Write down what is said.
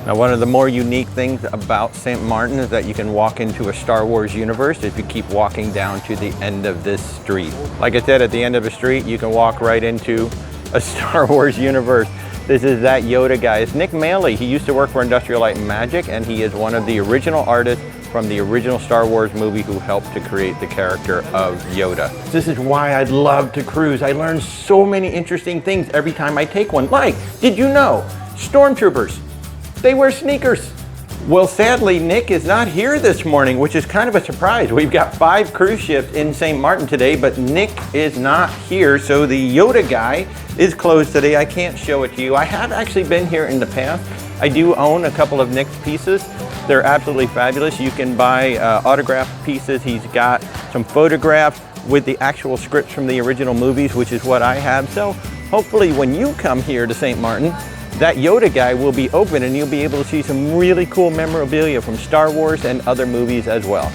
Now, one of the more unique things about St. Maarten is that you can walk into a Star Wars universe if you keep walking down to the end of this street. Like I said, at the end of the street, you can walk right into a Star Wars universe. This is that Yoda guy. It's Nick Maley. He used to work for Industrial Light and Magic, and he is one of the original artists from the original Star Wars movie who helped to create the character of Yoda. This is why I love to cruise. I learn so many interesting things every time I take one. Like, did you know, stormtroopers, they wear sneakers? Well, sadly, Nick is not here this morning, which is kind of a surprise. We've got 5 cruise ships in St. Maarten today, but Nick is not here, so the Yoda guy is closed today. I can't show it to you. I have actually been here in the past. I do own a couple of Nick's pieces. They're absolutely fabulous. You can buy autographed pieces. He's got some photographs with the actual scripts from the original movies, which is what I have. So hopefully when you come here to St. Maarten, that Yoda guy will be open and you'll be able to see some really cool memorabilia from Star Wars and other movies as well.